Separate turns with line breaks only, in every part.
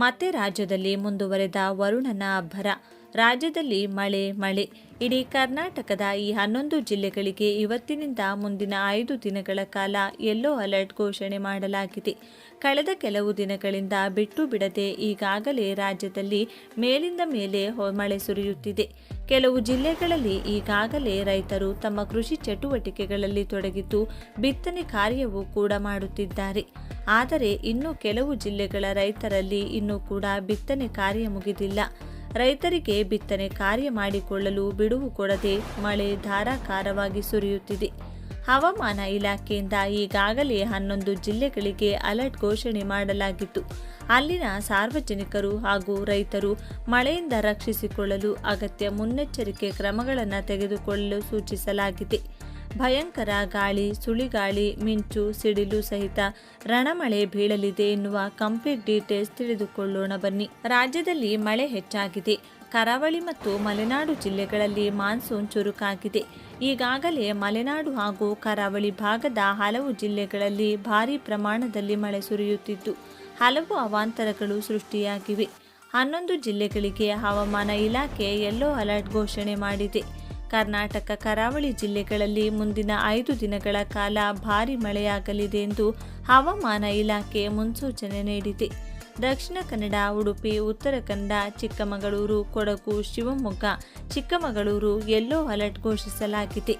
ಮತ್ತೆ ರಾಜ್ಯದಲ್ಲಿ ಮುಂದುವರೆದ ವರುಣನ ಅಬ್ಬರ. ರಾಜ್ಯದಲ್ಲಿ ಮಳೆ. ಇಡೀ ಕರ್ನಾಟಕದ ಈ 11 ಜಿಲ್ಲೆಗಳಿಗೆ ಇವತ್ತಿನಿಂದ ಮುಂದಿನ 5 ದಿನಗಳ ಕಾಲ ಯೆಲ್ಲೋ ಅಲರ್ಟ್ ಘೋಷಣೆ ಮಾಡಲಾಗಿದೆ. ಕಳೆದ ಕೆಲವು ದಿನಗಳಿಂದ ಬಿಟ್ಟು ಬಿಡದೆ ಈಗಾಗಲೇ ರಾಜ್ಯದಲ್ಲಿ ಮೇಲಿಂದ ಮೇಲೆ ಮಳೆ ಸುರಿಯುತ್ತಿದೆ. ಕೆಲವು ಜಿಲ್ಲೆಗಳಲ್ಲಿ ಈಗಾಗಲೇ ರೈತರು ತಮ್ಮ ಕೃಷಿ ಚಟುವಟಿಕೆಗಳಲ್ಲಿ ತೊಡಗಿದ್ದು ಬಿತ್ತನೆ ಕಾರ್ಯವೂ ಕೂಡ ಮಾಡುತ್ತಿದ್ದಾರೆ. ಆದರೆ ಇನ್ನು ಕೆಲವು ಜಿಲ್ಲೆಗಳ ರೈತರಲ್ಲಿ ಇನ್ನೂ ಕೂಡ ಬಿತ್ತನೆ ಕಾರ್ಯ ಮುಗಿದಿಲ್ಲ. ರೈತರಿಗೆ ಬಿತ್ತನೆ ಕಾರ್ಯ ಮಾಡಿಕೊಳ್ಳಲು ಬಿಡುವು ಕೊಡದೆ ಮಳೆ ಧಾರಾಕಾರವಾಗಿ ಸುರಿಯುತ್ತಿದೆ. ಹವಾಮಾನ ಇಲಾಖೆಯಿಂದ ಈಗಾಗಲೇ 11 ಜಿಲ್ಲೆಗಳಿಗೆ ಅಲರ್ಟ್ ಘೋಷಣೆ ಮಾಡಲಾಗಿತ್ತು. ಅಲ್ಲಿನ ಸಾರ್ವಜನಿಕರು ಹಾಗೂ ರೈತರು ಮಳೆಯಿಂದ ರಕ್ಷಿಸಿಕೊಳ್ಳಲು ಅಗತ್ಯ ಮುನ್ನೆಚ್ಚರಿಕೆ ಕ್ರಮಗಳನ್ನು ತೆಗೆದುಕೊಳ್ಳಲು ಸೂಚಿಸಲಾಗಿದೆ. ಭಯಂಕರ ಗಾಳಿ, ಸುಳಿಗಾಳಿ, ಮಿಂಚು, ಸಿಡಿಲು ಸಹಿತ ರಣಮಳೆ ಬೀಳಲಿದೆ ಎನ್ನುವ ಕಂಪ್ಲೀಟ್ ಡೀಟೇಲ್ಸ್ ತಿಳಿದುಕೊಳ್ಳೋಣ ಬನ್ನಿ. ರಾಜ್ಯದಲ್ಲಿ ಮಳೆ ಹೆಚ್ಚಾಗಿದೆ. ಕರಾವಳಿ ಮತ್ತು ಮಲೆನಾಡು ಜಿಲ್ಲೆಗಳಲ್ಲಿ ಮಾನ್ಸೂನ್ ಚುರುಕಾಗಿದೆ. ಈಗಾಗಲೇ ಮಲೆನಾಡು ಹಾಗೂ ಕರಾವಳಿ ಭಾಗದ ಹಲವು ಜಿಲ್ಲೆಗಳಲ್ಲಿ ಭಾರೀ ಪ್ರಮಾಣದಲ್ಲಿ ಮಳೆ ಸುರಿಯುತ್ತಿದ್ದು ಹಲವು ಅವಾಂತರಗಳು ಸೃಷ್ಟಿಯಾಗಿವೆ. 11 ಜಿಲ್ಲೆಗಳಿಗೆ ಹವಾಮಾನ ಇಲಾಖೆ ಯೆಲ್ಲೋ ಅಲರ್ಟ್ ಘೋಷಣೆ ಮಾಡಿದೆ. ಕರ್ನಾಟಕ ಕರಾವಳಿ ಜಿಲ್ಲೆಗಳಲ್ಲಿ ಮುಂದಿನ 5 ದಿನಗಳ ಕಾಲ ಭಾರೀ ಮಳೆಯಾಗಲಿದೆ ಎಂದು ಹವಾಮಾನ ಇಲಾಖೆ ಮುನ್ಸೂಚನೆ ನೀಡಿದೆ. ದಕ್ಷಿಣ ಕನ್ನಡ, ಉಡುಪಿ, ಉತ್ತರ ಕನ್ನಡ, ಚಿಕ್ಕಮಗಳೂರು, ಕೊಡಗು, ಶಿವಮೊಗ್ಗ, ಚಿಕ್ಕಮಗಳೂರು ಯೆಲ್ಲೋ ಅಲರ್ಟ್ ಘೋಷಿಸಲಾಗಿದೆ.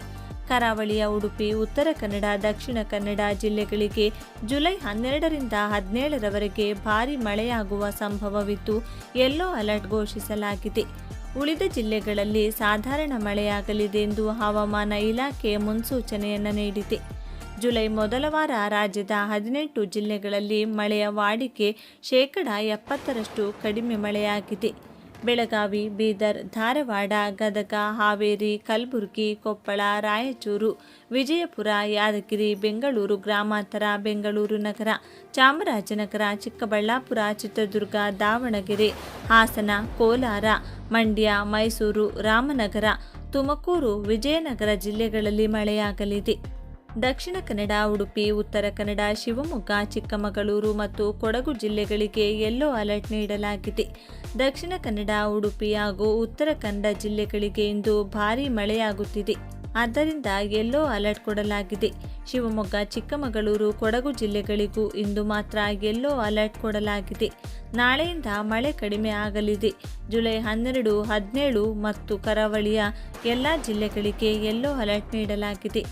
ಕರಾವಳಿಯ ಉಡುಪಿ, ಉತ್ತರ ಕನ್ನಡ, ದಕ್ಷಿಣ ಕನ್ನಡ ಜಿಲ್ಲೆಗಳಿಗೆ ಜುಲೈ 12ರಿಂದ 17ರವರೆಗೆ ಭಾರೀ ಮಳೆಯಾಗುವ ಸಂಭವವಿದ್ದು ಯೆಲ್ಲೋ ಅಲರ್ಟ್ ಘೋಷಿಸಲಾಗಿದೆ. ಉಳಿದ ಜಿಲ್ಲೆಗಳಲ್ಲಿ ಸಾಧಾರಣ ಮಳೆಯಾಗಲಿದೆ ಎಂದು ಹವಾಮಾನ ಇಲಾಖೆ ಮುನ್ಸೂಚನೆಯನ್ನು ನೀಡಿದೆ. ಜುಲೈ ಮೊದಲ ವಾರ ರಾಜ್ಯದ 18 ಜಿಲ್ಲೆಗಳಲ್ಲಿ ಮಳೆಯ ವಾಡಿಕೆ 70% ಕಡಿಮೆ ಮಳೆಯಾಗಿದೆ. ಬೆಳಗಾವಿ, ಬೀದರ್, ಧಾರವಾಡ, ಗದಗ, ಹಾವೇರಿ, ಕಲಬುರಗಿ, ಕೊಪ್ಪಳ, ರಾಯಚೂರು, ವಿಜಯಪುರ, ಯಾದಗಿರಿ, ಬೆಂಗಳೂರು ಗ್ರಾಮಾಂತರ, ಬೆಂಗಳೂರು ನಗರ, ಚಾಮರಾಜನಗರ, ಚಿಕ್ಕಬಳ್ಳಾಪುರ, ಚಿತ್ರದುರ್ಗ, ದಾವಣಗೆರೆ, ಹಾಸನ, ಕೋಲಾರ, ಮಂಡ್ಯ, ಮೈಸೂರು, ರಾಮನಗರ, ತುಮಕೂರು, ವಿಜಯನಗರ ಜಿಲ್ಲೆಗಳಲ್ಲಿ ಮಳೆಯಾಗಲಿದೆ. ದಕ್ಷಿಣ ಕನ್ನಡ, ಉಡುಪಿ, ಉತ್ತರ ಕನ್ನಡ, ಶಿವಮೊಗ್ಗ, ಚಿಕ್ಕಮಗಳೂರು ಮತ್ತು ಕೊಡಗು ಜಿಲ್ಲೆಗಳಿಗೆ ಯೆಲ್ಲೋ ಅಲರ್ಟ್ ನೀಡಲಾಗಿದೆ. ದಕ್ಷಿಣ ಕನ್ನಡ, ಉಡುಪಿ ಹಾಗೂ ಉತ್ತರ ಕನ್ನಡ ಜಿಲ್ಲೆಗಳಿಗೆ ಇಂದು ಭಾರೀ ಮಳೆಯಾಗುತ್ತಿದೆ. ಆದ್ದರಿಂದ ಯೆಲ್ಲೋ ಅಲರ್ಟ್ ಕೊಡಲಾಗಿದೆ. ಶಿವಮೊಗ್ಗ, ಚಿಕ್ಕಮಗಳೂರು, ಕೊಡಗು ಜಿಲ್ಲೆಗಳಿಗೂ ಇಂದು ಮಾತ್ರ ಯೆಲ್ಲೋ ಅಲರ್ಟ್ ಕೊಡಲಾಗಿದೆ. ನಾಳೆಯಿಂದ ಮಳೆ ಕಡಿಮೆ ಆಗಲಿದೆ. ಜುಲೈ 12, 17 ಮತ್ತು ಕರಾವಳಿಯ ಎಲ್ಲ ಜಿಲ್ಲೆಗಳಿಗೆ ಯೆಲ್ಲೋ ಅಲರ್ಟ್ ನೀಡಲಾಗಿದೆ.